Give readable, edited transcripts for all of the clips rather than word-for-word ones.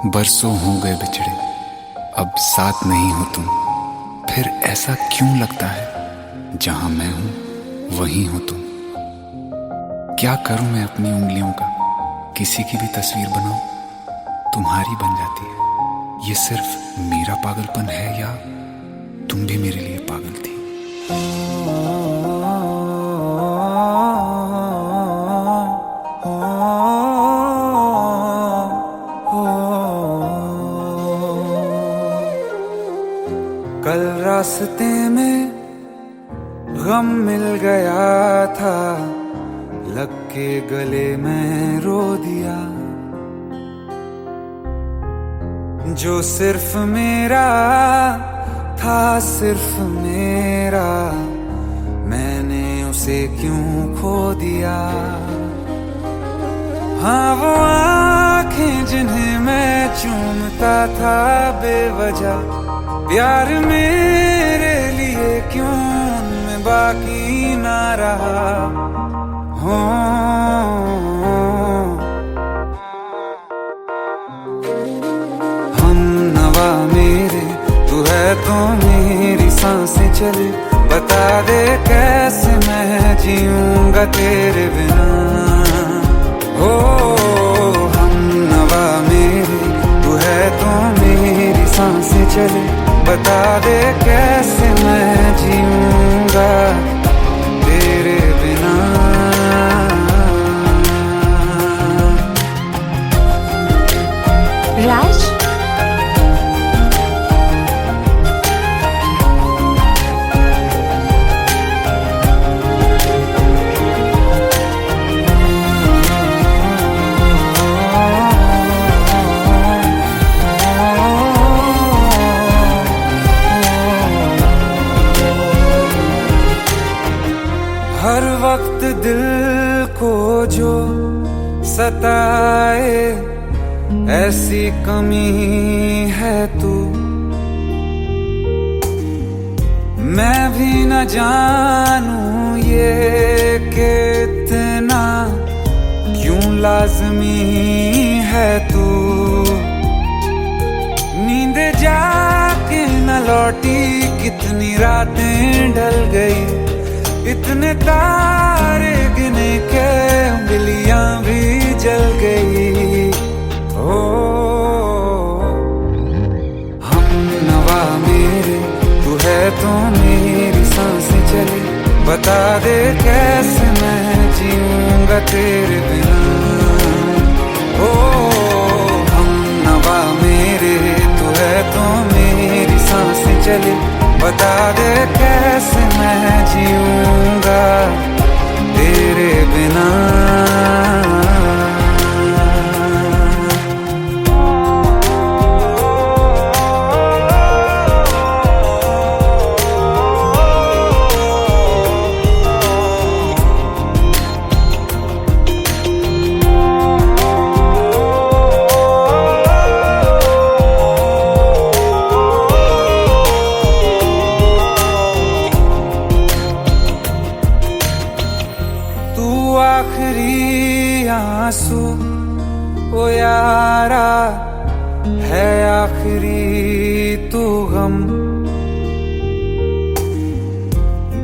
बरसों हो गए बिछड़े, अब साथ नहीं हो तुम। फिर ऐसा क्यों लगता है जहां मैं हूं वहीं हो तुम। क्या करूं मैं अपनी उंगलियों का, किसी की भी तस्वीर बनाऊं तुम्हारी बन जाती है। ये सिर्फ मेरा पागलपन है या तुम भी मेरे लिए पागल थी। कल रास्ते में गम मिल गया था, लग के गले में रो दिया। जो सिर्फ मेरा था, सिर्फ मेरा, मैंने उसे क्यों खो दिया। हाँ वो आँखें जिन्हें मैं चूमता था बेवजह, प्यार मेरे लिए क्यों उनमें बाकी ना रहा। हो हम नवा मेरे, तू है तो मेरी सांसें चले। बता दे कैसे मैं जीऊंगा तेरे बिना। हो हम नवा मेरे, तू है तो मेरी सांसें चले। बता दे कैसे मैं जीऊंगा तेरे बिना। राज, हर वक्त दिल को जो सताए, ऐसी कमी है तू। मैं भी न जानूं ये कि इतना क्यों लाज़मी है तू। नींद जाके न लौटी, कितनी रातें ढल गई। इतने तारे गिने के उंगलियां भी जल गई। ओ हम नवा मेरे, तू है तो मेरी सांसें चली। बता दे कैसे मैं जीऊंगा तेरे बिना। ओ हम नवा मेरे, तू है तो मेरी सांसें चली। बता दे कैसे मैं जीऊंगा तेरे बिना। आखिरी आंसू ओ यारा है, आखिरी तू गम।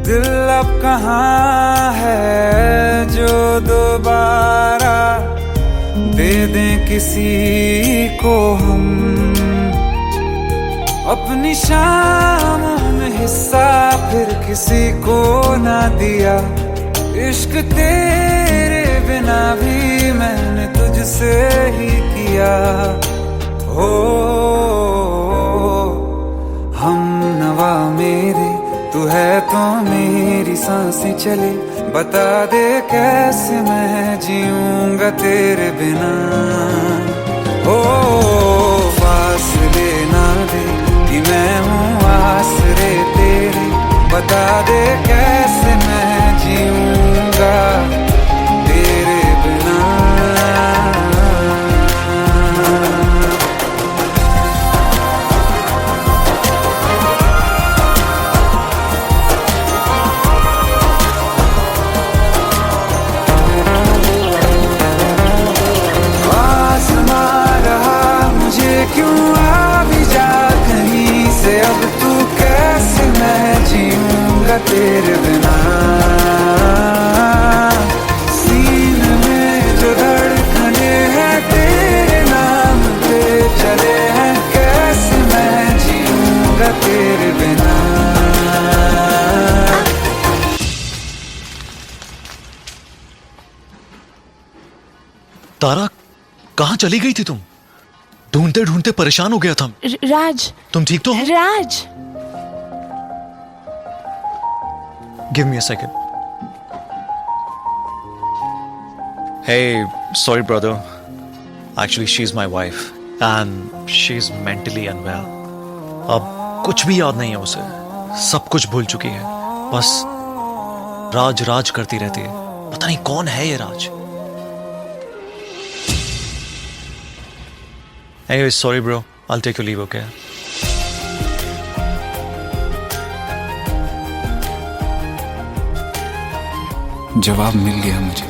दिल अब कहाँ है जो दोबारा दे दें किसी को हम। अपनी शामों में हिस्सा फिर किसी को ना दिया। इश्क तेरे बिना भी मैंने तुझसे ही किया। हो हम नवा मेरे, तू है तो मेरी सांसें चले। बता दे कैसे मैं जीऊंगा तेरे बिना। हो फासले ना दे कि मैं हूँ आसरे तेरे। बता दे कैसे मैं जीऊंगा तेरे बिना। आसमां रहा मुझे तारा, कहाँ चली गई थी तुम? ढूंढते ढूंढते परेशान हो गया था। राज, तुम ठीक तो हो? Raj. Give me a second. Hey, sorry brother. Actually, she's my wife and she's mentally unwell. अब कुछ भी याद नहीं है उसे, सब कुछ भूल चुकी है। बस राज राज करती रहती है। पता नहीं कौन है ये राज। Anyway, sorry bro. I'll take your leave, okay? जवाब मिल गया मुझे।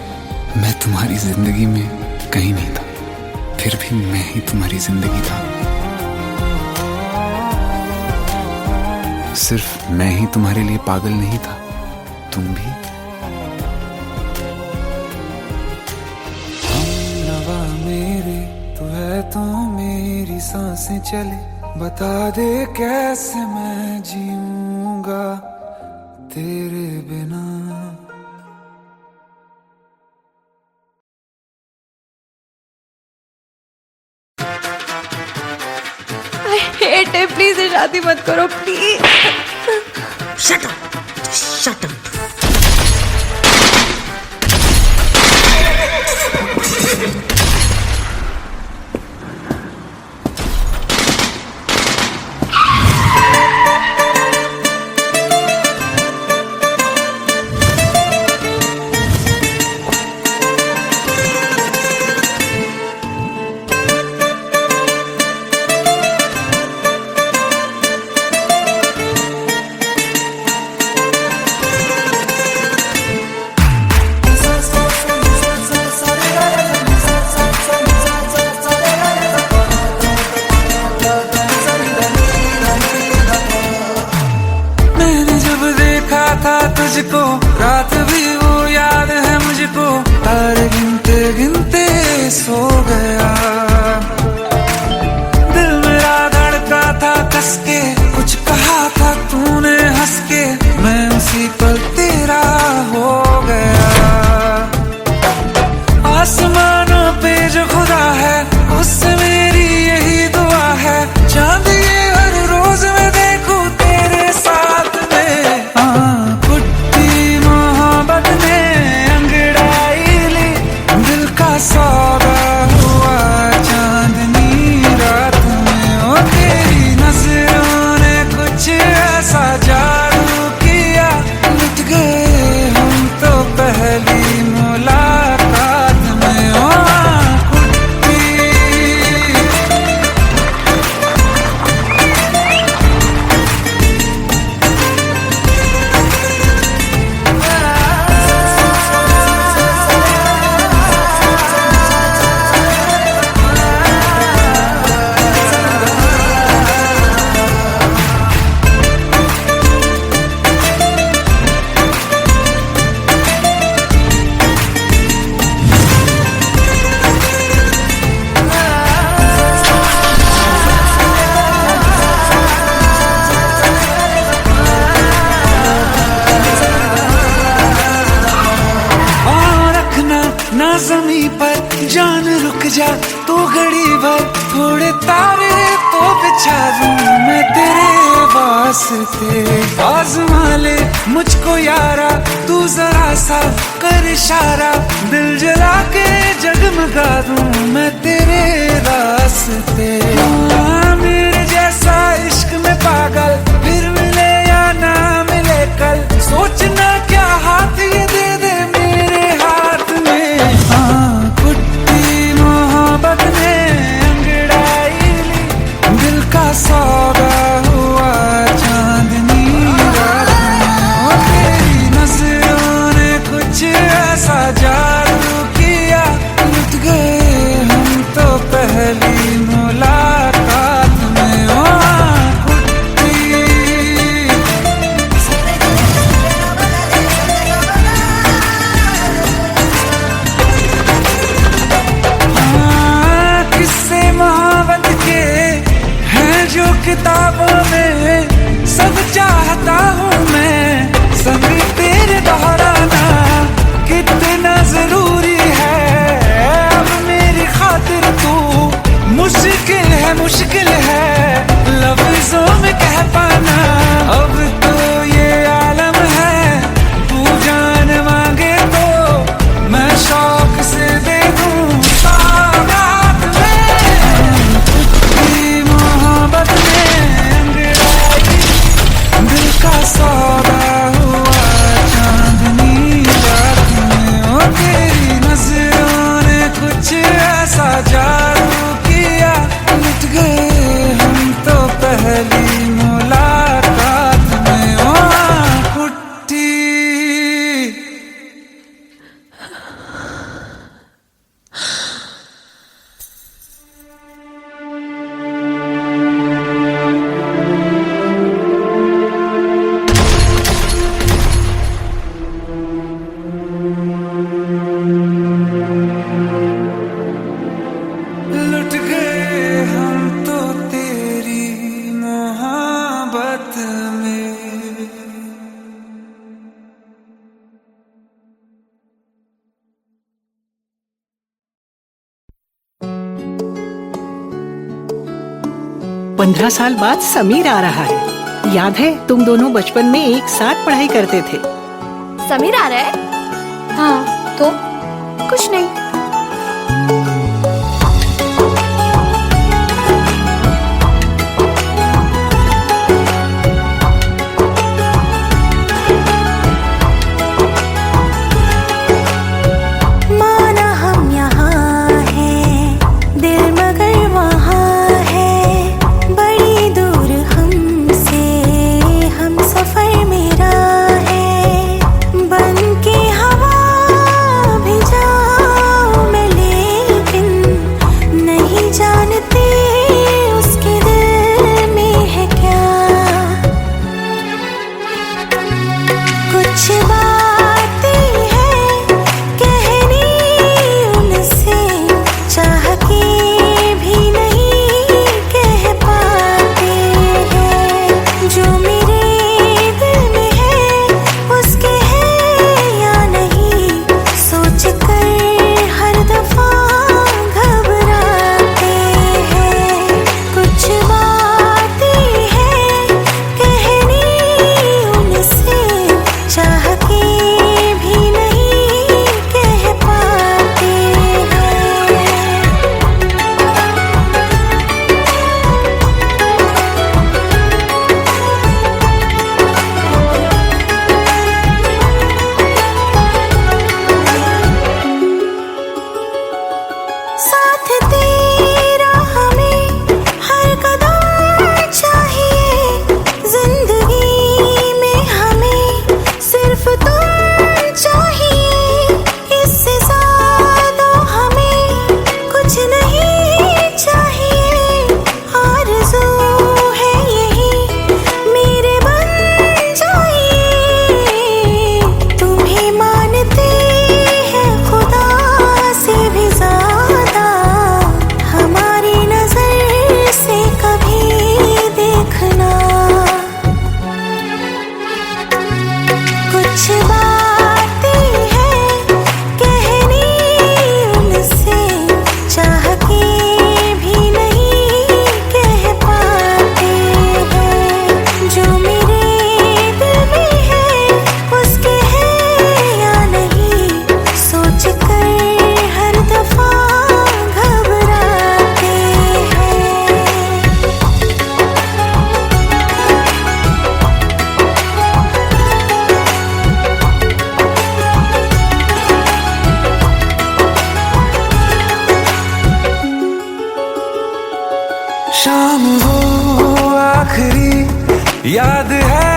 मैं तुम्हारी जिंदगी में कहीं नहीं था, फिर भी मैं ही तुम्हारी जिंदगी था। सिर्फ मैं ही तुम्हारे लिए पागल नहीं था, तुम भी। हमनवा मेरे तू है तो मेरी सांसें चले, बता दे कैसे मैं जीऊंगा तेरे बिना। हेट है, प्लीज ये शादी मत करो please. Shut up! Shut up! तुझको रात भी वो याद है मुझको, तारे गिनते गिनते सो गया। दिल मेरा धड़का था कस के, कुछ कहा था तूने हंस के, मैं उसी पल तेरा हो गया। आसमानों पे जो खुदा है उससे मेरी यही दुआ है, चांद ये हर रोज मैं देखूं तेरे साथ में। सौदा हुआ चांदनी रात में, ओ तेरी नजरों ने कुछ ऐसा जादू किया, लुट गए हम तो पहली मुलाकात में। ओ ना ज़मीं पर जान रुक जा तू घड़ी भर, थोड़े तारे तो बिछा दूं मैं तेरे वास्ते। आज़मा ले मुझको यारा तू जरा सा कर इशारा, दिल जला के जगमगा दूं मैं तेरे रास्ते। मेरे जैसा इश्क में पागल फिर मिले या ना मिले कल, सोचना क्या हाथ ये दे दे मेरे हाथ में। कुट्टी मोहब्बत ने अंगड़ाई ली, दिल का सौदा हुआ चांदनी रात में। तेरी नजरों ने कुछ ऐसा जादू किया, लुट गए हम तो पहली मुलाकात में। ओ किताबों में सब चाहता हूँ मैं, संग तेरे दोहराना कितना जरूरी है अब मेरे 15 साल बाद समीर आ रहा है। याद है तुम दोनों बचपन में एक साथ पढ़ाई करते थे। समीर आ रहा है? हाँ तो कुछ नहीं। शाम वो आखिरी याद है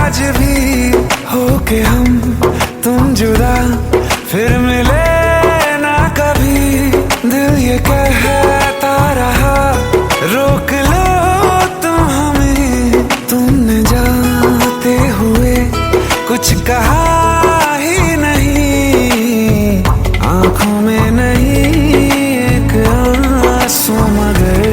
आज भी, होके हम तुम जुदा फिर मिले ना कभी। दिल ये कहता रहा रोक लो तुम हमें, तुमने जाते हुए कुछ कहा ही नहीं। आंखों में नहीं एक आंसू मगर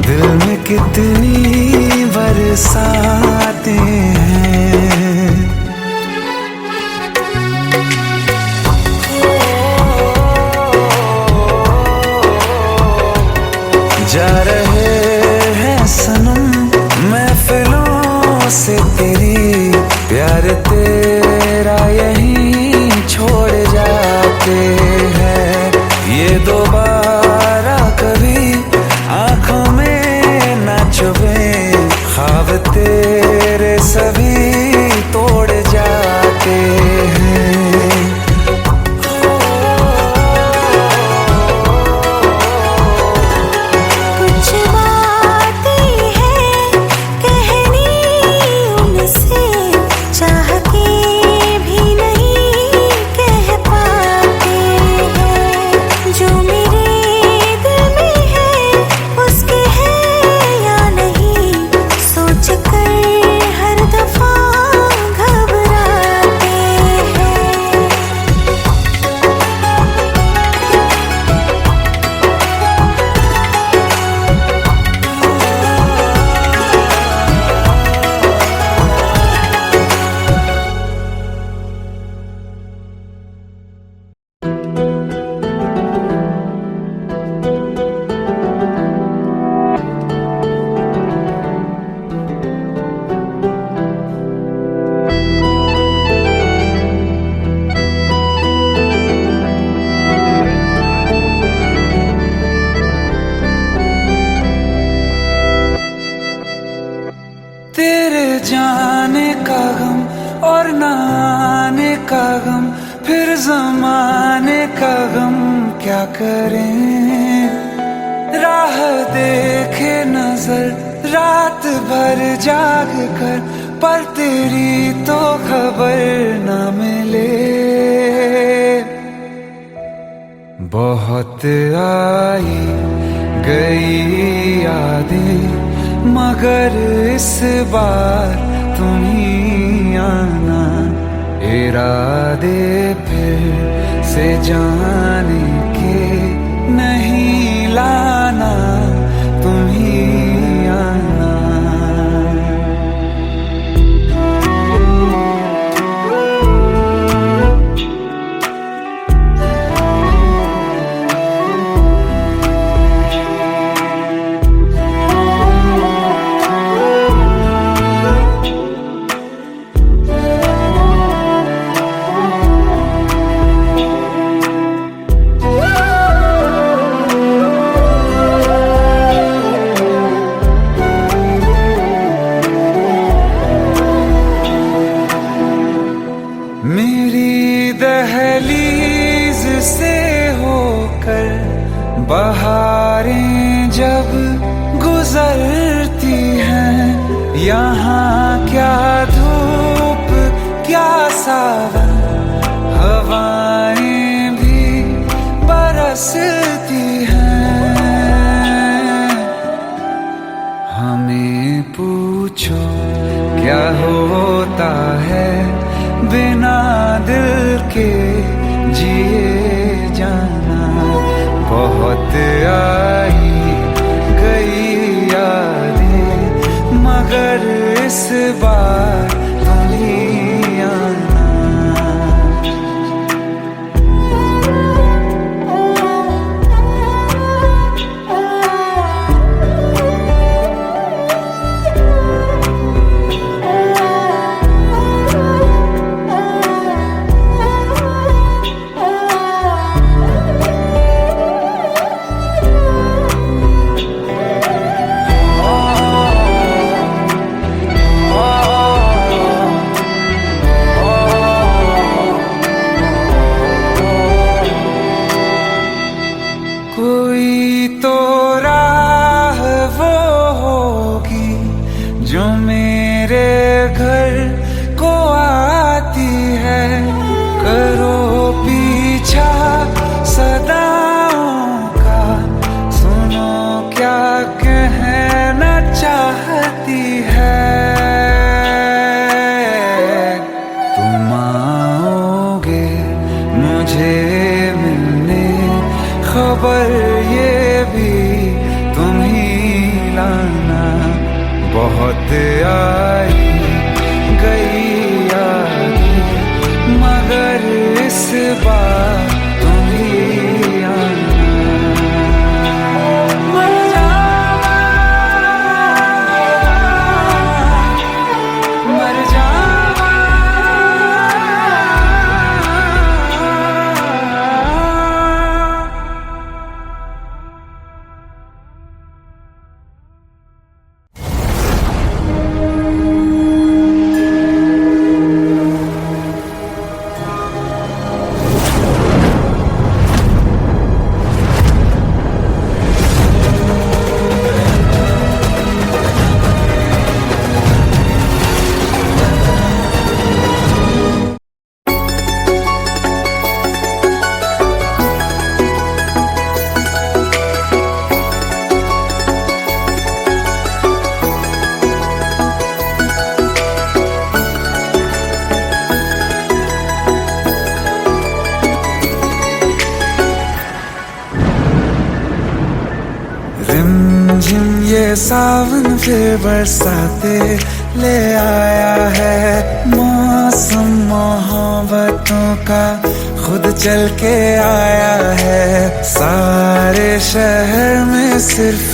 दिल में कितनी बरसाते हैं। जा रहे हैं सनम महफिलों से तेरी, प्यार तेरा यहीं छोड़ जाते हैं। ये दोबारा कभी आंखों में ना चुभे, ख्वाब तेरे सभी तोड़ जाते हैं। कुछ बातें हैं कहनी उनसे, चाह के भी नहीं कह पाते हैं। जो मेरे जाने का गम और ना आने का गम, फिर जमाने का गम क्या करें। राह देखे नजर रात भर जाग कर, पर तेरी तो खबर न मिले। बहुत आई गई यादें, मगर इस बार तुम ही आना। इरादे फिर से जाने के नहीं लाना, तुम ही आना। मेरी दहलीज से होकर बहारें जब गुजरती हैं, यहाँ क्या धूप क्या सावन, हवाएं भी बरसती हैं। हमें पूछो क्या होता है बिना दिल के जिए जाना। बहुत आई गई यादें, मगर इस बार तुम ही आना। कोई तो राह वो होगी जो मेरे घर को आती है। करो पीछा सदाओं का, सुनो क्या कहना चाहती है। तुम आओगे मुझे मिलने, खबर ये भी तुम ही लाना। बहुत आई गई यादें, मगर इस बार तुम ही आना। मर जावा, मर जावा। रिमझिम ये सावन फिर बरसाते ले आया है। मौसम मोहब्बतों का खुद चल के आया है। सारे शहर में सिर्फ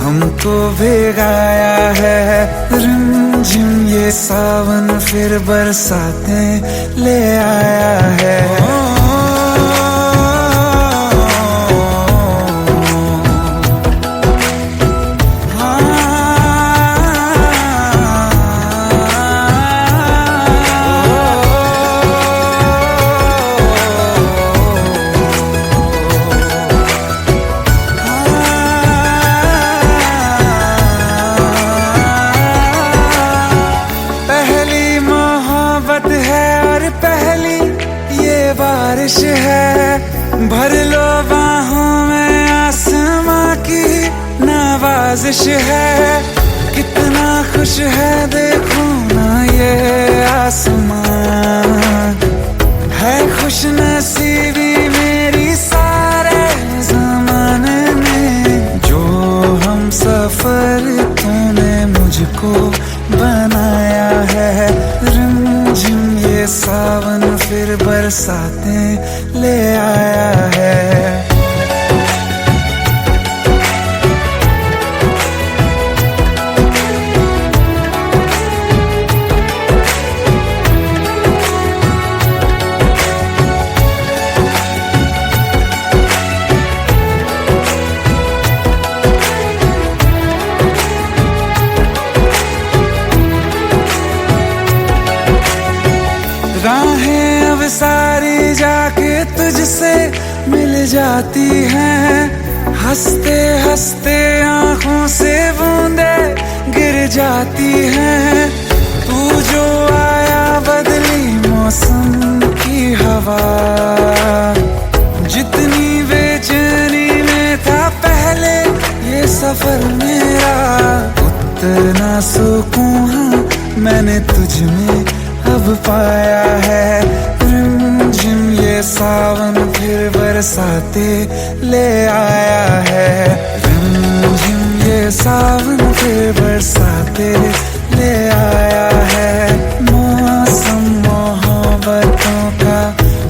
हमको भिगाया है। रिमझिम ये सावन फिर बरसाते ले आया है। बाहों में आसमां की नवाजिश है, कितना खुश है देखो ना ये आसमां, है खुश नसीबी मेरी सारे ज़माने में, जो हम सफर तूने मुझको बनाया है। रिमझिम ये सावन फिर बरसातें ले आया है। राहें अब सारी जाके तुझसे मिल जाती हैं, हंसते हंसते आंखों से बूंदे गिर जाती हैं। तू जो आया बदली मौसम की हवा, जितनी बेचैनी में था पहले ये सफर मेरा, उतना सुकून हाँ मैंने तुझ में अब पाया है। रिमझिम ये सावन फिर बरसाते ले आया है। रिमझिम ये सावन फिर बरसाते ले आया है। मौसम मोहब्बतों का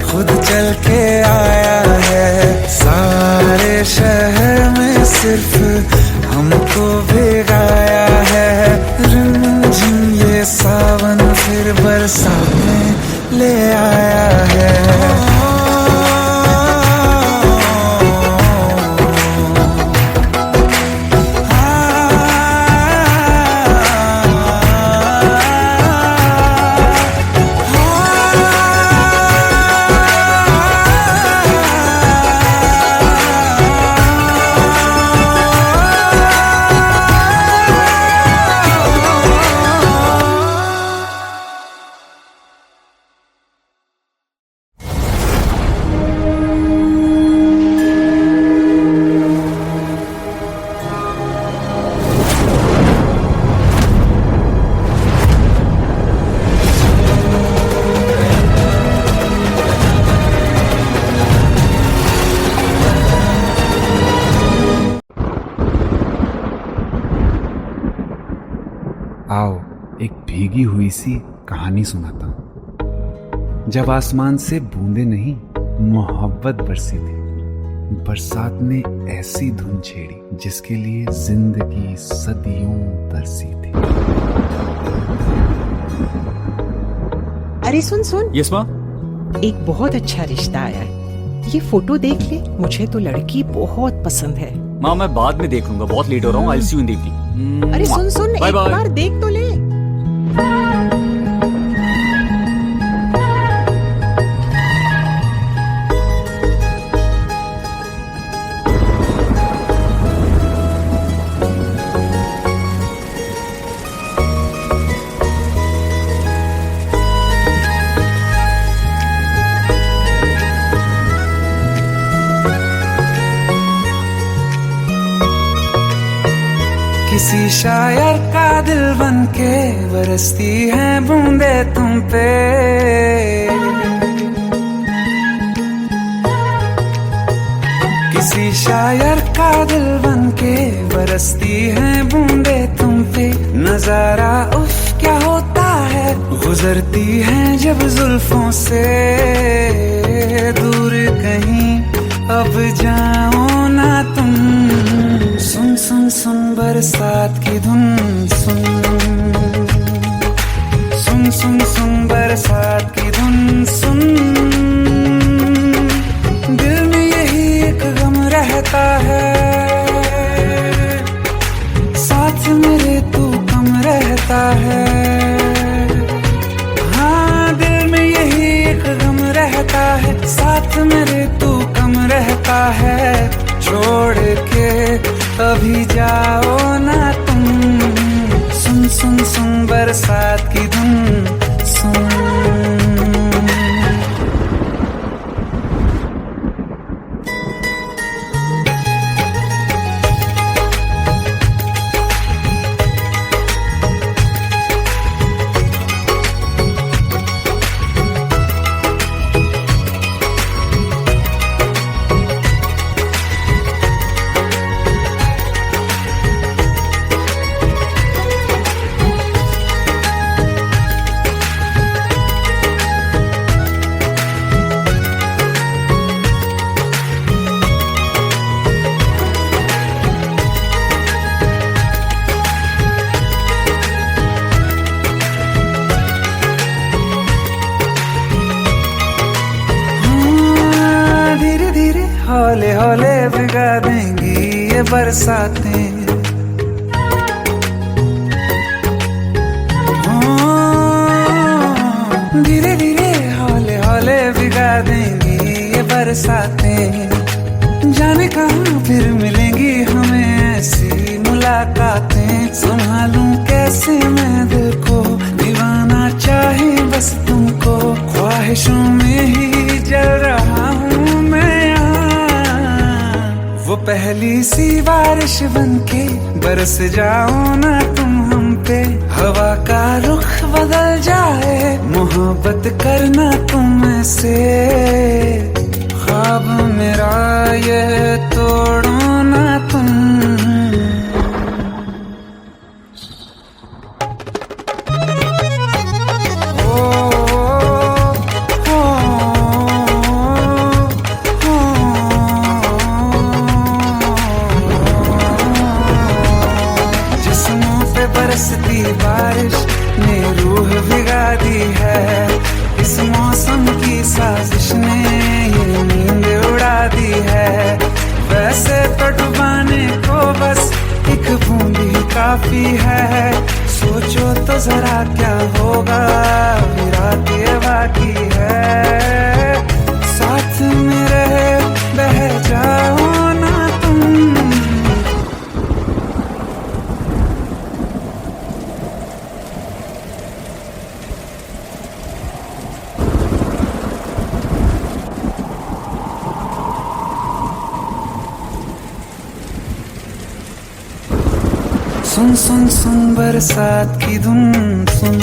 खुद चल के आया है। सारे शहर में सिर्फ हमको भिगाया है। रिमझिम ये सावन फिर बरसात में ले आया है। आओ एक भीगी हुई सी कहानी सुनाता हूं। जब आसमान से बूंदे नहीं मोहब्बत बरसी थी, बरसात ने ऐसी धुन छेड़ी जिसके लिए जिंदगी सदियों तरसी थी। अरे सुन सुन, यस माँ। एक बहुत अच्छा रिश्ता आया है, ये फोटो देख ले। मुझे तो लड़की बहुत पसंद है। माँ मैं बाद में देख लूंगा, बहुत लेट हो रहा हूँ। आई सी यू इन द इवनिंग। अरे सुन सुन, एक बार देख तो ले। किसी शायर का दिल बन के बरसती है बूंदे तुम पे। किसी शायर का दिल बन के बरसती है बूंदे तुम पे। नजारा उफ क्या होता है, गुजरती है जब जुल्फों से। दूर कहीं अब जाओ ना तुम, सुन सुन सुन बरसात की धुन। सुन सुन सुन सुन बरसात की धुन। सुन दिल में यही एक गम रहता है, साथ मेरे तू कम रहता है। हाँ दिल में यही एक गम रहता है, साथ मेरे तू कम रहता है। छोड़ के अभी जाओ ना तुम, सुन सुन सुन बरसात की धुन। सुन हौले हौले भिगा देंगी ये बरसातें। धीरे धीरे हौले हौले भिगा देंगी ये बरसातें। जाने कहाँ फिर मिलेंगी हमें ऐसी मुलाकातें। संभालूं कैसे मैं दिल को, दीवाना चाहे बस तुमको। ख्वाहिशों में ही जल रहा हूँ मैं यहाँ। वो पहली सी बारिश बनके बरस जाओ ना तुम हम पे। हवा का रुख बदल जाए, मोहब्बत करना तुम से। ख्वाब मेरा ये तोड़ो ना तुम। जिस्मों पे बरसती बारिश ने रूह भिगा दी है। इस मौसम की साजिश ने ये नींद उड़ा दी है। वैसे तो डुबाने को बस एक बूंद ही काफी है। सोचो तो जरा क्या होगा, अभी रात ये बाकी है। साथ मेरे बह जाओ ना तुम। सुन सुन सुन बरसात की धुन सुन।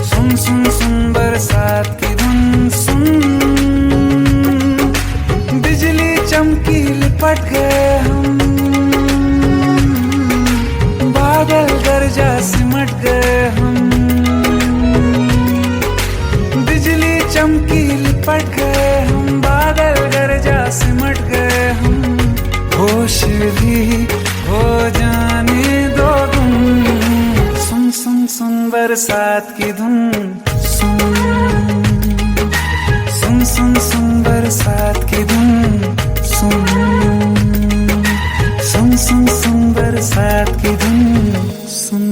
सुन सुन सुन बरसात की धुन सुन। बिजली चमकी लिपट गए हम, बादल गरजा सिमट गए हम। बिजली चमकी लिपट गए हम, बादल गरजा सिमट गए हम। होश भी हो जाने दो तुम। सुन सुन सुन बरसात की धुन सुन। सुन सुन सुन बरसात की धुन सुन। सुन सुन सुन बरसात की धुन सुन।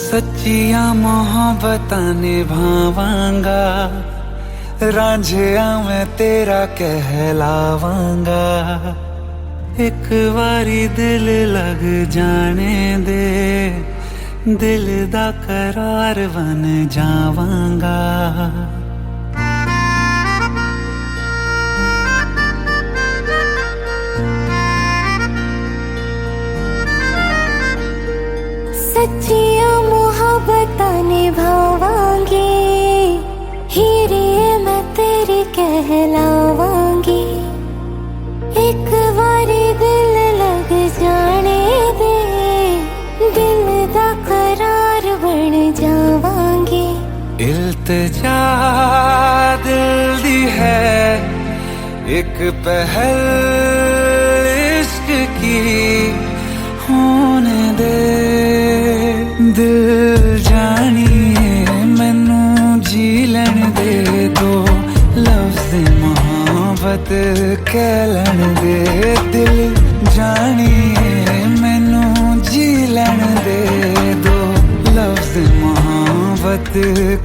सच्चिया मोहब्बतां निभावांगा, रांझिया मैं तेरा कहलावांगा। एक बारी दिल लग जाने दे, दिल दा करार बन जावांगा। सच्चिया मोहब्बतां निभावांगी, हीरे मैं तेरी कहलावांगी। एक बारी दिल लग जाने दे, दिल दा करार बन जावांगी। इल्तिजा दिल दी है एक पहल इश्क की होने दे। दिल जानिए मैनू जी लैन दे दो, लफ्ज़ मोहब्बत कह लैन दे। दिल जानिए मैनू जी लैन दे दो, लफ्ज़ मोहब्बत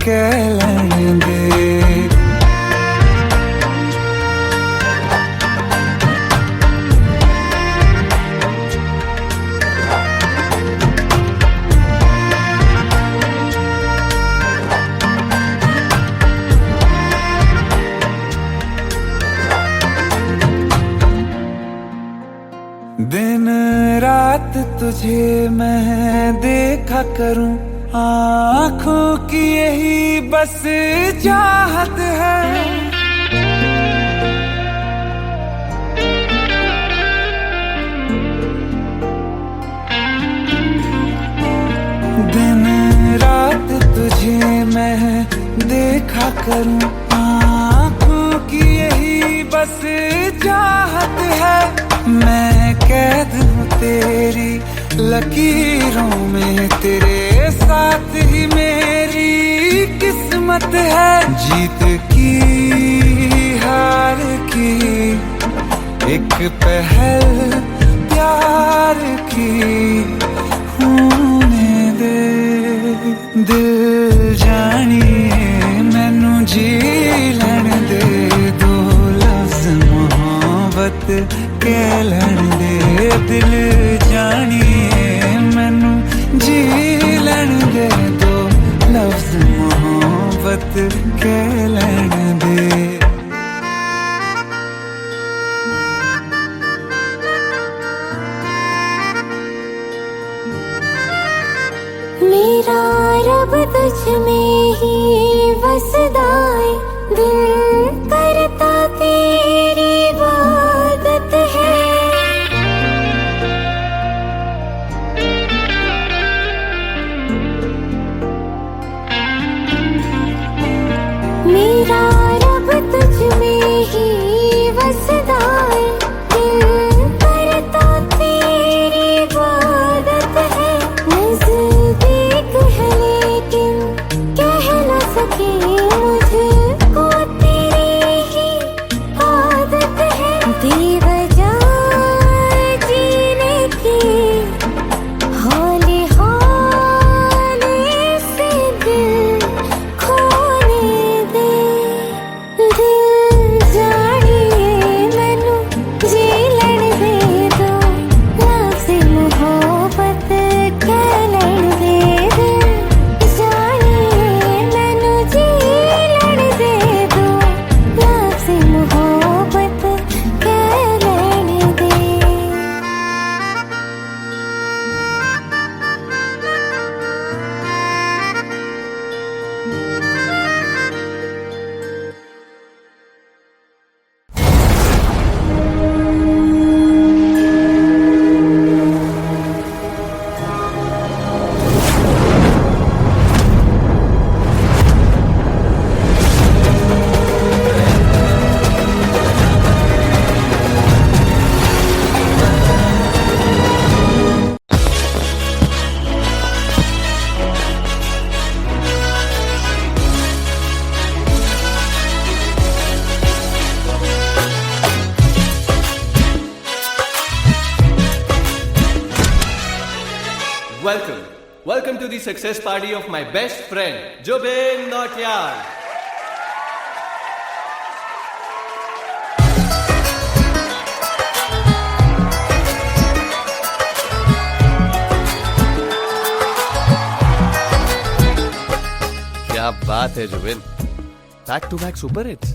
कह लैन दे। दिन रात तुझे मैं देखा करूं, आँखों की यही बस चाहत है। देखा करूं, आँखों की यही बस चाहत है। मैं कैद हूँ तेरी लकीरों में, तेरे साथ ही मेरी किस्मत है। जीत की हार की एक पहल प्यार की होने दे। दिल जानिए मैनू जी लैण दे, दो लफ्ज मोहब्बत कह लैण दे। दिल जानिए मैनू जी लैण दे, दो लफ्ज मोहब्बत कह लैण दे। मेरा रब तुझ में ही वसदा है, दिल करता तेरी इबादत है। मेरा रब तुझ में ही वसदा है, दिल करता तेरी इबादत है। नज़दीक है लेकिन कह न सके, मुझको तेरी ही आदत है। बेवजह जीने की हौले हौले से दिल खोने दे। दिल जानिए मैनू जी लैण दे, दो लफ्ज़ मोहब्बत कह लैण दे। दिल जानिए मैनू जी लैण दे, दो लफ्ज़ मोहब्बत कह लैण दे। Welcome to the success party of my best friend, Jubin Nautiyal. क्या बात है Zubin, back to back super hits.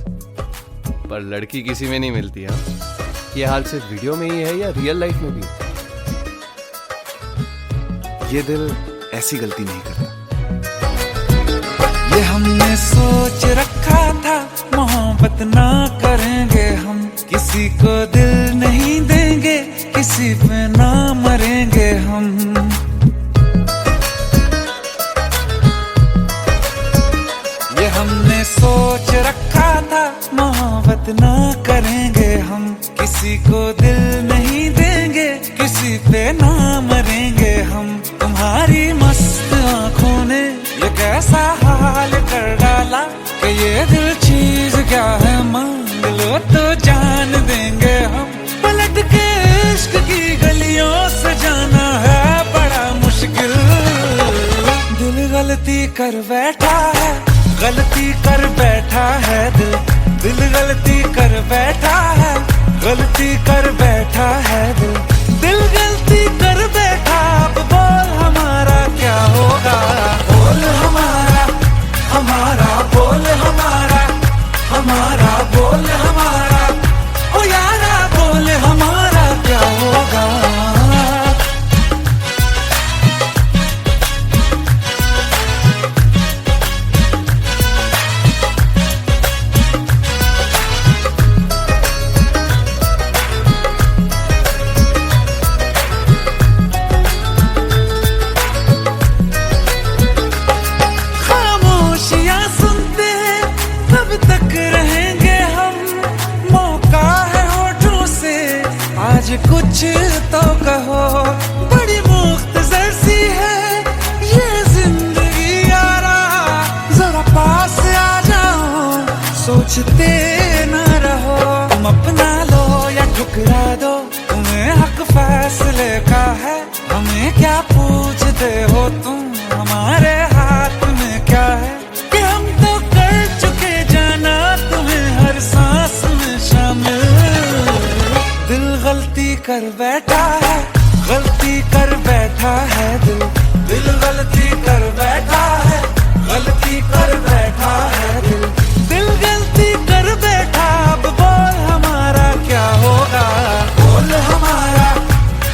पर लड़की किसी में नहीं मिलती। हाँ, ये हाल सिर्फ वीडियो में ही है या रियल लाइफ में भी? ये दिल ऐसी गलती नहीं करता। ये हमने सोच रखा था मोहब्बत ना करेंगे हम, किसी को दिल नहीं देंगे, किसी पे ना मरेंगे हम। ये हमने सोच रखा था मोहब्बत ना करेंगे हम, किसी को दिल नहीं देंगे, किसी पे ना मरेंगे हम। तुम्हारी मस्त आंखों ने ये कैसा हाल कर डाला कि ये दिल चीज क्या है, मांग लो तो जान देंगे हम। पलट के इश्क की गलियों से जाना है बड़ा मुश्किल। दिल गलती कर बैठा है, गलती कर बैठा है दिल। दिल गलती कर बैठा है, गलती कर बैठा है दिल। दिल गलती कर बैठा, अब बोल हमारा क्या होगा। बोल हमारा, हमारा बोल हमारा, हमारा बोल हमारा, ओ यारा बोल हमारा क्या होगा। कुछ तो कहो, बड़ी मुख्तसर सी है ये जिंदगी यारा, जरा पास आ जाओ, सोचते न रहो। तुम अपना लो या ठुकरा दो, तुम्हें हक फैसले का है, हमें क्या पूछते हो तुम, हमारे हाथ में क्या है कि हम तो कर चुके जाना तुम्हें हर सांस में शामिल। दिल गलती कर बैठा है, गलती कर बैठा है दिल, दिल गलती कर बैठा है, गलती कर बैठा है दिल, दिल गलती कर बैठा। अब बोल हमारा क्या होगा, बोल हमारा,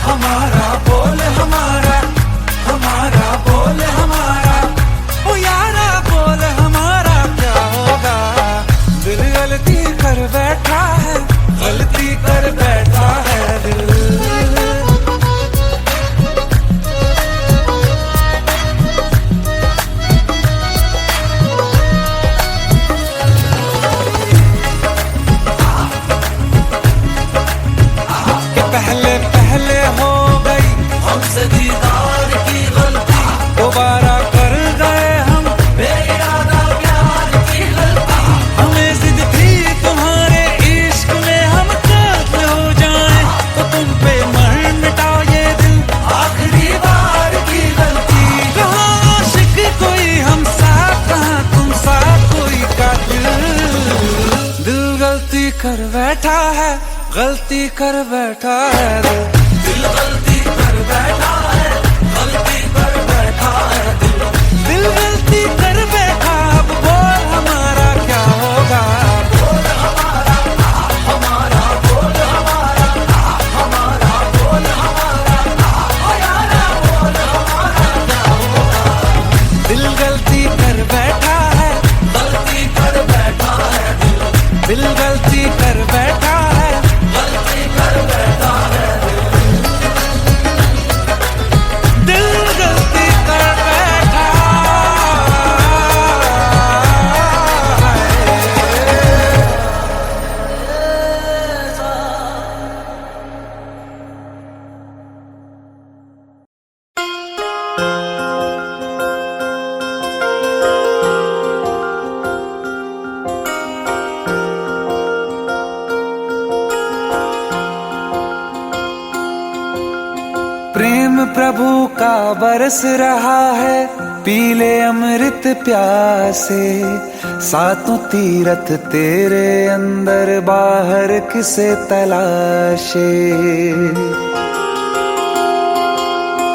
हमारा बोल हमारा, हमारा बोल हमारा, ओ यारा बोल हमारा क्या होगा। दिल गलती कर बैठा है, गलती कर बैठा है दिल। पहले पहले हो गई हमसे दीदार की गलती, दोबारा कर गए हम बेइरादा प्यार की गलती। हमें जिद थी तुम्हारे इश्क में हम कायल हो जाएं, तो तुम पे मर मिटाओ ये दिल, आखिरी बार की गलती। कहाँ आशिक कोई हम साथ, कहाँ तुम साथ कोई कातिल। दिल गलती कर बैठा है, गलती कर बैठा है दिल, दिल गलती कर बैठा है, गलती कर बैठा है दिल, दिल गलती कर बैठा। अब बोल हमारा क्या होगा, बोल हमारा, हमारा बोल हमारा, हमारा बोल हमारा, ओ यारा बोल हमारा क्या होगा। दिल गलती कर बैठा है, गलती कर बैठा है दिल, दिल गलती कर बैठा है, गलती कर बैठा है दिल, गलती कर बैठा प्रेम प्रभु का बरस रहा है, पीले अमृत प्यासे, सातों तीरथ तेरे अंदर बाहर किसे तलाशे।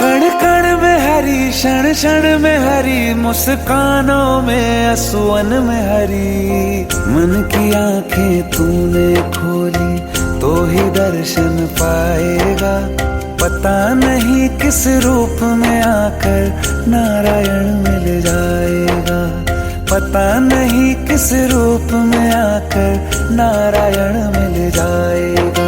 कण कण में हरी, क्षण क्षण में हरी, मुस्कानों में असुवन में हरी। मन की आंखें तूने खोली तो ही दर्शन पाएगा, पता नहीं किस रूप में आकर नारायण मिल जाएगा, पता नहीं किस रूप में आकर नारायण मिल जाएगा।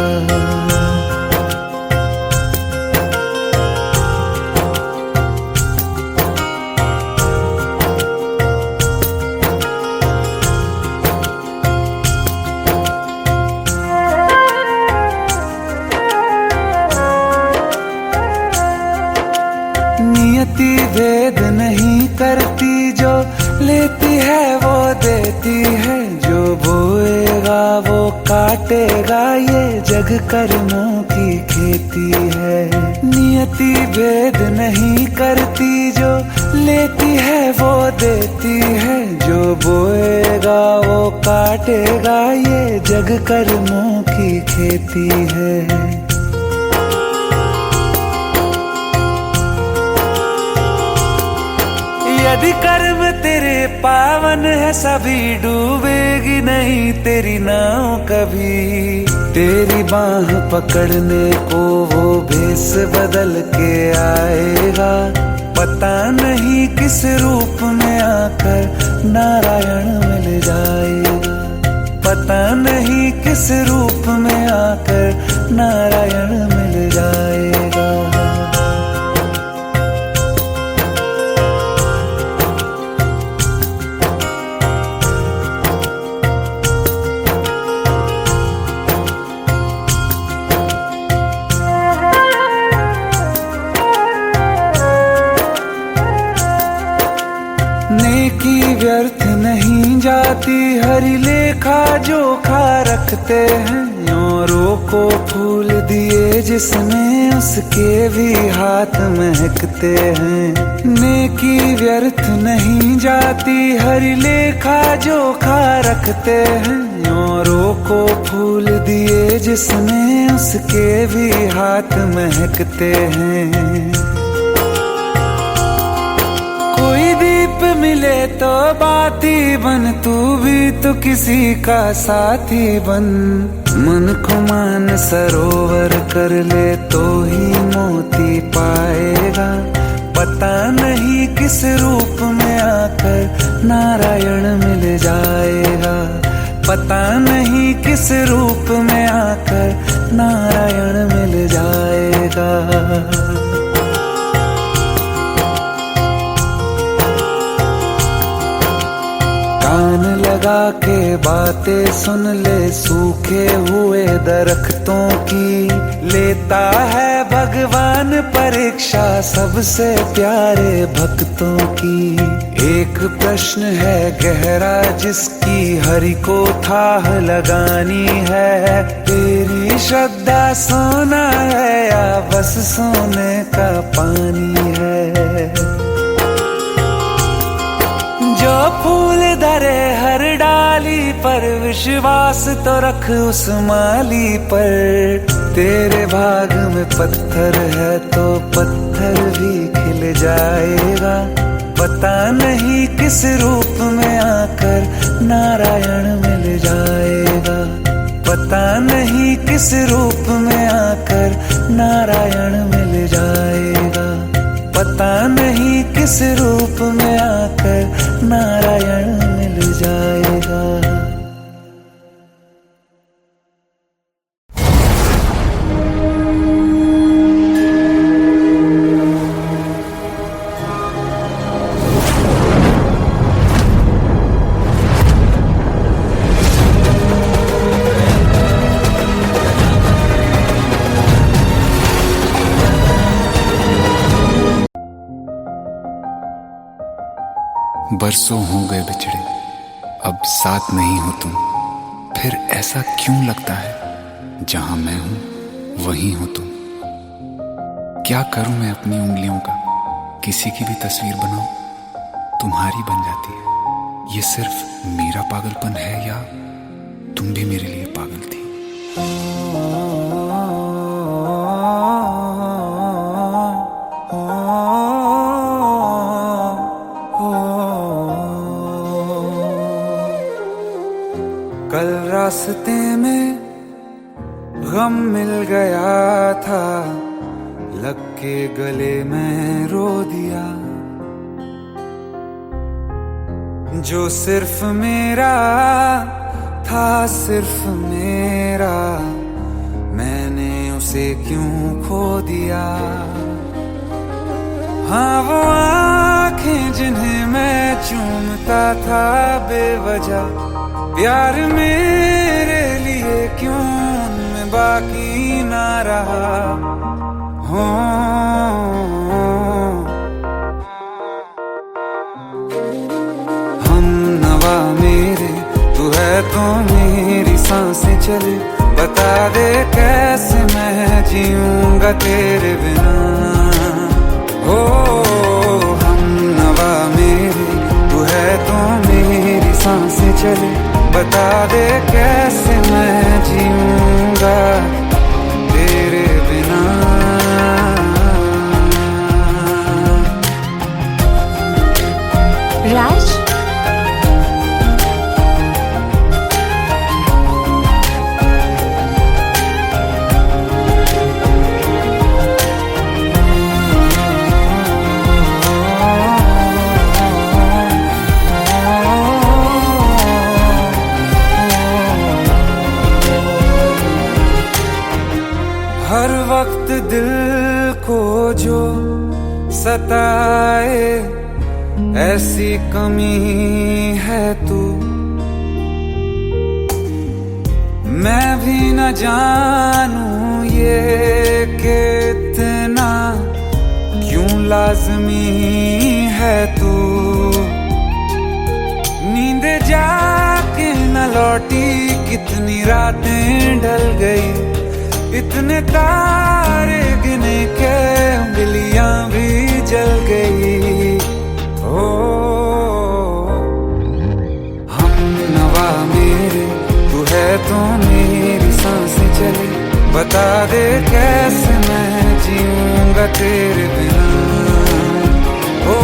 नियति भेद नहीं करती, जो लेती है वो देती है, जो बोएगा वो काटेगा, ये जग कर्मों की खेती है। नियति भेद नहीं करती, जो लेती है वो देती है, जो बोएगा वो काटेगा, ये जग कर्मों की खेती है। यदि कर्म तेरे पावन है, सभी डूबेगी नहीं तेरी नाव कभी। तेरी बाह पकड़ने को वो भेष बदल के आएगा, पता नहीं किस रूप में आकर नारायण मिल जाएगा, पता नहीं किस रूप में आकर नारायण मिल जाएगा। व्यर्थ नहीं जाती, हरी लेखा जोखा रखते हैं। औरों को फूल दिए जिसने, उसके भी हाथ महकते हैं। नेकी व्यर्थ नहीं जाती, हरी लेखा जोखा रखते हैं। औरों को फूल दिए जिसने, उसके भी हाथ महकते हैं। कोई दीप मिले तो बाती बन, तू भी तो किसी का साथी बन। मन को मान सरोवर कर ले तो ही मोती पाएगा। पता नहीं किस रूप में आकर नारायण मिल जाएगा। पता नहीं किस रूप में आकर नारायण मिल जाएगा। कान लगा के बातें सुन ले सूखे हुए दरख्तों की। लेता है भगवान परीक्षा सबसे प्यारे भक्तों की। एक प्रश्न है गहरा जिसकी हरि को थाह लगानी है। तेरी श्रद्धा सोना है या बस सोने का पानी है। जो फूल धरे हर डाली पर, विश्वास तो रख उस माली पर। तेरे भाग में पत्थर है तो पत्थर भी खिल जाएगा। पता नहीं किस रूप में आकर नारायण मिल जाएगा। पता नहीं किस रूप में आकर नारायण मिल जाएगा। पता नहीं किस रूप में आकर नारायण मिल जाएगा। बरसों हो गए बिछड़े, अब साथ नहीं हो तुम। फिर ऐसा क्यों लगता है जहां मैं हूं वहीं हो तुम। क्या करूं मैं अपनी उंगलियों का, किसी की भी तस्वीर बनाऊं तुम्हारी बन जाती है। ये सिर्फ मेरा पागलपन है या तुम भी मेरे लिए पागल थी। कल रास्ते में गम मिल गया था, लग के गले में रो दिया। जो सिर्फ मेरा था, सिर्फ मेरा, मैंने उसे क्यों खो दिया। हाँ वो आँखें जिन्हें मैं चूमता था बेवजह, प्यार मेरे लिए क्यों उनमें बाकी ना रहा। हो हम नवा मेरे, तू है तो मेरी सांसें चले। बता दे कैसे मैं जीऊंगा तेरे बिना। हो हम नवा मेरे, तू है तो मेरी सांसें चले। बता दे कैसे मैं जीऊंगा तेरे बिना। राज, हर वक्त दिल को जो सताए, ऐसी कमी है तू। मैं भी न जानूं ये कि इतना क्यों लाज़मी है तू। लौटी, कितनी रातें ढल गई, इतने तारे गिने के उंगलियां भी जल गई। ओ हम नवा मेरे, तू है तो मेरी सांसें चले, बता दे कैसे मैं जीऊंगा तेरे बिना। ओ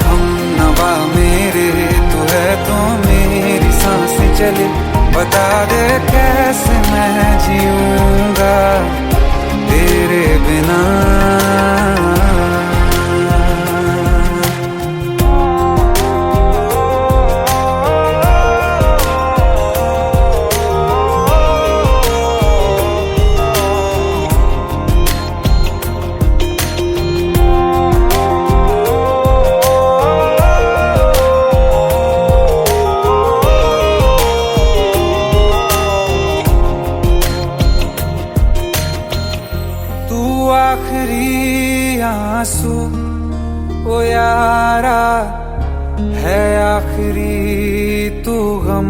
हम नवा मेरे, तू है तो मेरी सांसें चले, बता दे कैसे मैं जीऊंगा तेरे बिना। आखिरी आंसू ओ यारा है, आखिरी तू गम,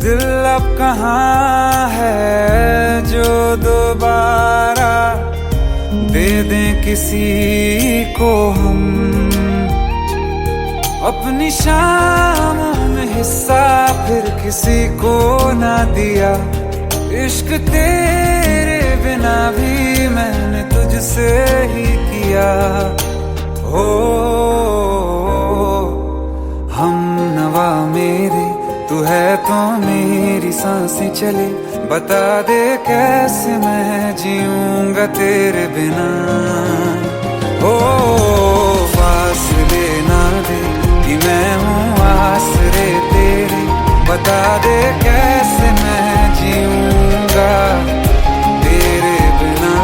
दिल अब कहाँ है जो दोबारा दे दें किसी को हम। अपनी शामों में हिस्सा फिर किसी को ना दिया, इश्क तेरे बिना भी मैंने तुझसे ही किया। हो हम नवा मेरे, तू है तो मेरी सांसें चले, बता दे कैसे मैं जीऊंगा तेरे बिना। ओ फासले ना दे कि मैं हूँ आसरे तेरे, बता दे कैसे मैं जीऊंगा तेरे बिना।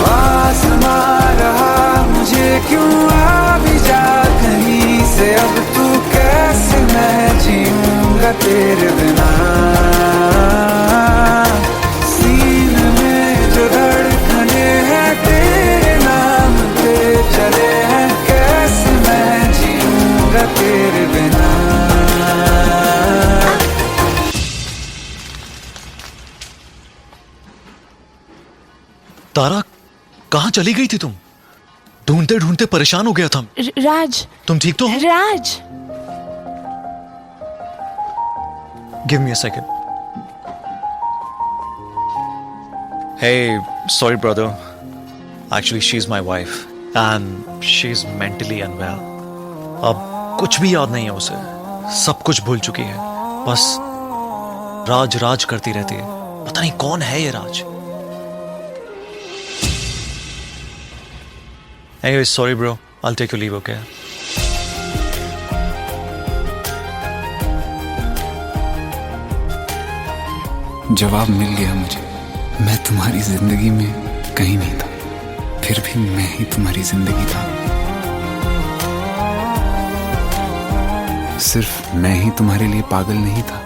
आसमां रहा मुझे क्यों, आ भी जा कहीं से, अब तू कैसे मैं जीऊंगा तेरे बिना। सीने में जो धड़कने हैं तेरे नाम पे चले हैं, कैसे मैं जीऊंगा तेरे बिना। तारा, कहाँ चली गई थी तुम? ढूंढते ढूंढते परेशान हो गया था। राज, तुम ठीक तो हो? राज, Give me a second. Hey, sorry brother. Actually, she's my wife and she's mentally unwell. अब कुछ भी याद नहीं है उसे, सब कुछ भूल चुकी है, बस राज राज करती रहती है। पता नहीं कौन है ये राज। Anyway, sorry bro. I'll take your leave, okay? जवाब मिल गया मुझे, मैं तुम्हारी जिंदगी में कहीं नहीं था, फिर भी मैं ही तुम्हारी जिंदगी था। सिर्फ मैं ही तुम्हारे लिए पागल नहीं था,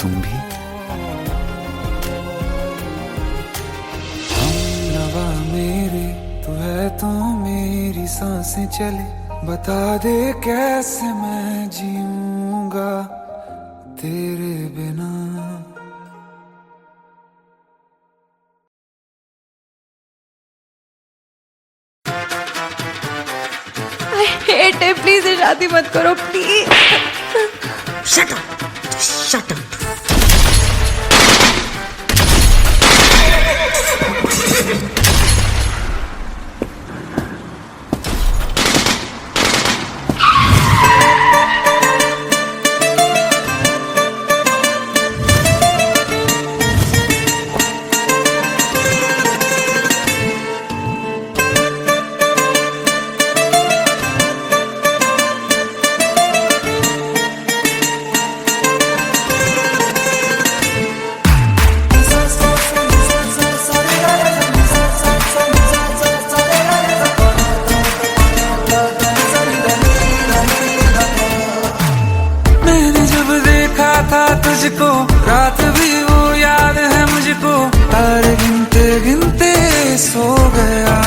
तुम भी। हम नवा मेरे, तू है तो मेरी सांसें चले, बता दे कैसे मैं जीऊंगा तेरे बिना। हेट है, प्लीज शादी मत करो please. Shut up, shut up. सो गया।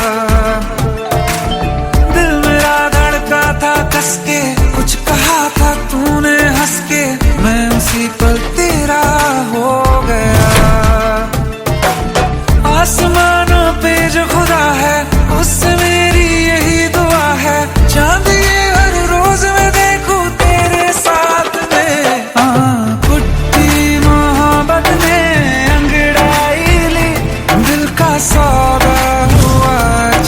दिल मेरा धड़का था कस के, कुछ कहा था तूने हंस के, मैं उसी पल तेरा हो गया। आसमानों पे जो खुदा है उससे मेरी यही दुआ है, चांद ये हर रोज मैं देखूं तेरे साथ में। कुट्टी मोहब्बत ने अंगड़ाई ली, दिल का सौदा हुआ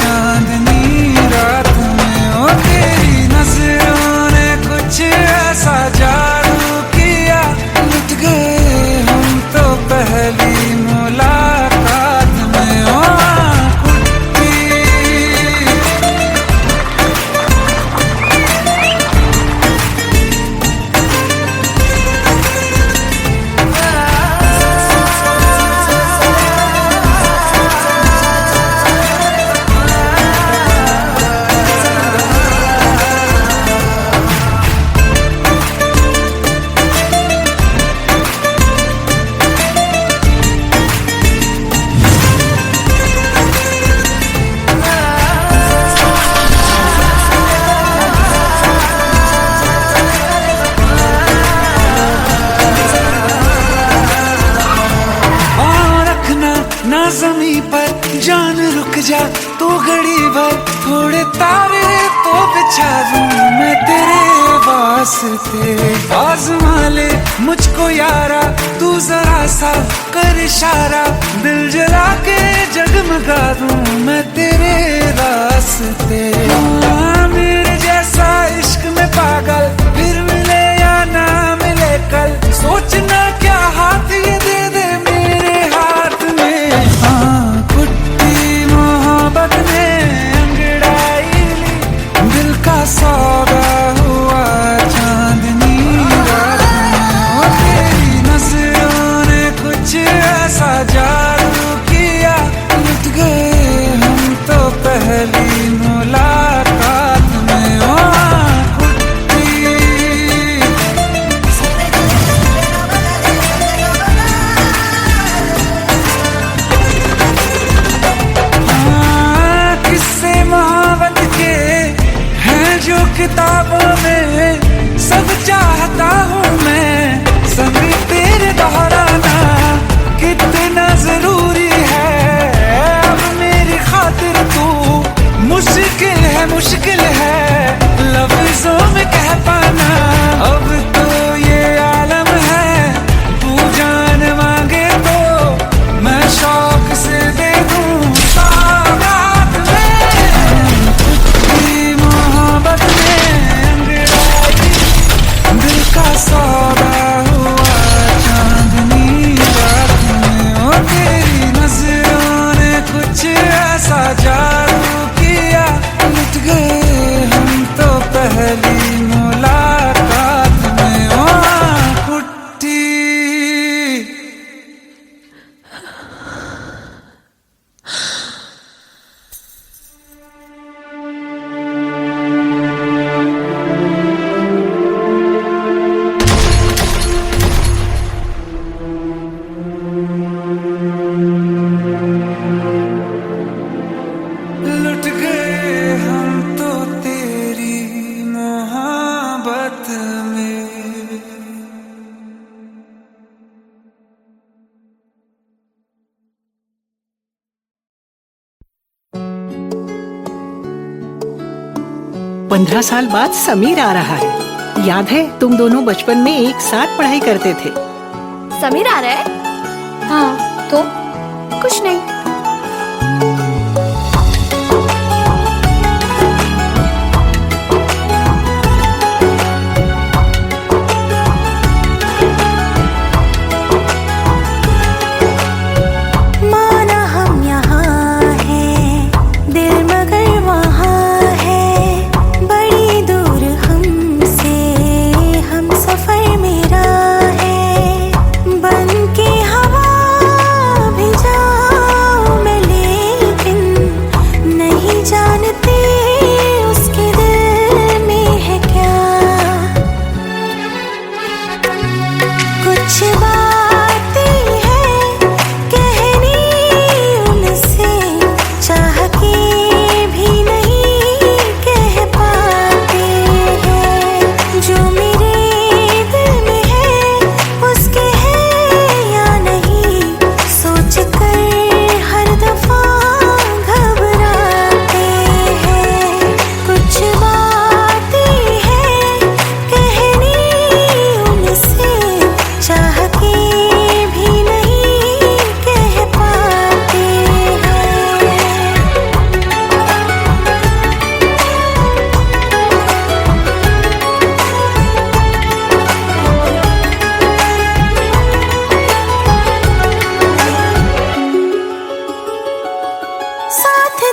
चांदनी रात में। ओ तेरी नजरों ने कुछ ऐसा जादू किया, लुट गए हम तो पहली मुलाकात में। ओ कुट्टी ना ज़मीं पर जान रुक जा तू घड़ी भर, थोड़े तारे तो बिछा दूं मैं तेरे वास्ते। आज़मा ले मुझको यारा तू जरा सा कर इशारा, दिल जला के जगमगा दूं मैं तेरे रास्ते। मेरे जैसा इश्क में पागल फिर मिले या ना मिले कल, सोचना क्या हाथ ये दे दे मेरे हाथ में। कुट्टी मोहब्बत ने अंगड़ाई ली, दिल का सौदा हुआ चांदनी रात में। ओ तेरी नजरों ने कुछ ऐसा जादू किया, लुट गए हम तो पहली मुलाकात में। ओ कुट्टी किस्से मोहब्बत के हैं जो किताबों में, सब चाहता हूँ मैं संग तेरे दोहराना, कितना जरूरी है अब मेरी खातिर तू। मुश्किल है लफ्जों में कह पाना, अब तो ये आलम है तू जान मांगे तो मैं शौक से दे दूं सौगात में। कुट्टी मोहब्बत ने अंगड़ाई, दिल का सौदा हुआ चांदनी रात में। ओ तेरी नजरों ने कुछ ऐसा जादू किया, लुट गए हम तो पहली मुलाकात में। ओ कुट्टी लुट गए हम तो तेरी मोहब्बत में। 15 साल बाद समीर आ रहा है। याद है तुम दोनों बचपन में एक साथ पढ़ाई करते थे। समीर आ रहा है? हाँ तो कुछ नहीं। माना हम यहाँ हैं, दिल मगर वहाँ है, बड़ी दूर हमसे हम सफर मेरा है। बन के हवा भी जा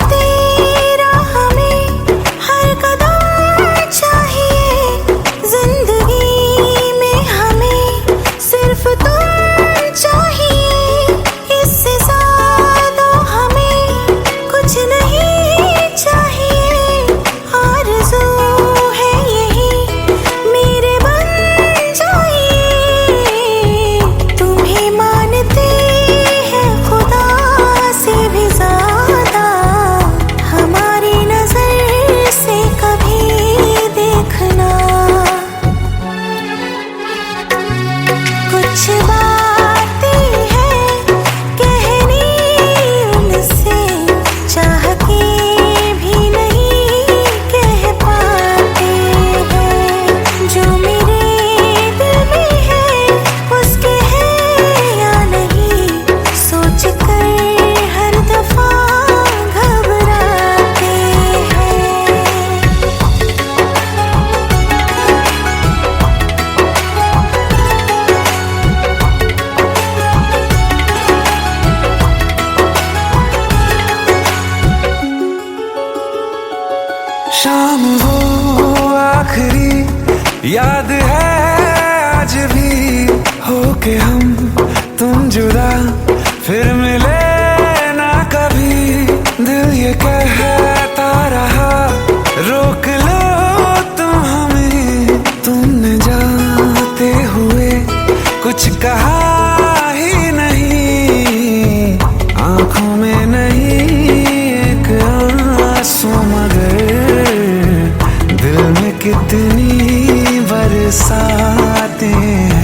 तेरा हमें हर कदम चाहिए, जिंदगी में हमें सिर्फ तुम चाहिए, इससे ज्यादा हमें कुछ नहीं चाहिए। आरज़ू है यही मेरे बन जाइए, तुम्हें मानते हैं खुदा से भी ज्यादा, हमारी नजर से कभी देखना। कुछ बातें हैं कहनी उनसे, चाह के भी नहीं कह पाते हैं, जो मेरे दिल में है उसके है या नहीं, सोच कर हर दफा घबराते हैं। शाम हो आखिरी याद है आज भी, होके हम तुम जुदा फिर मिले ना कभी। दिल ये कहता रहा रोक लो तुम हमें, तुमने जाते हुए कुछ कहा ही नहीं, आंखों में नहीं एक आंसू मगर दिल में कितनी बरसाते हैं।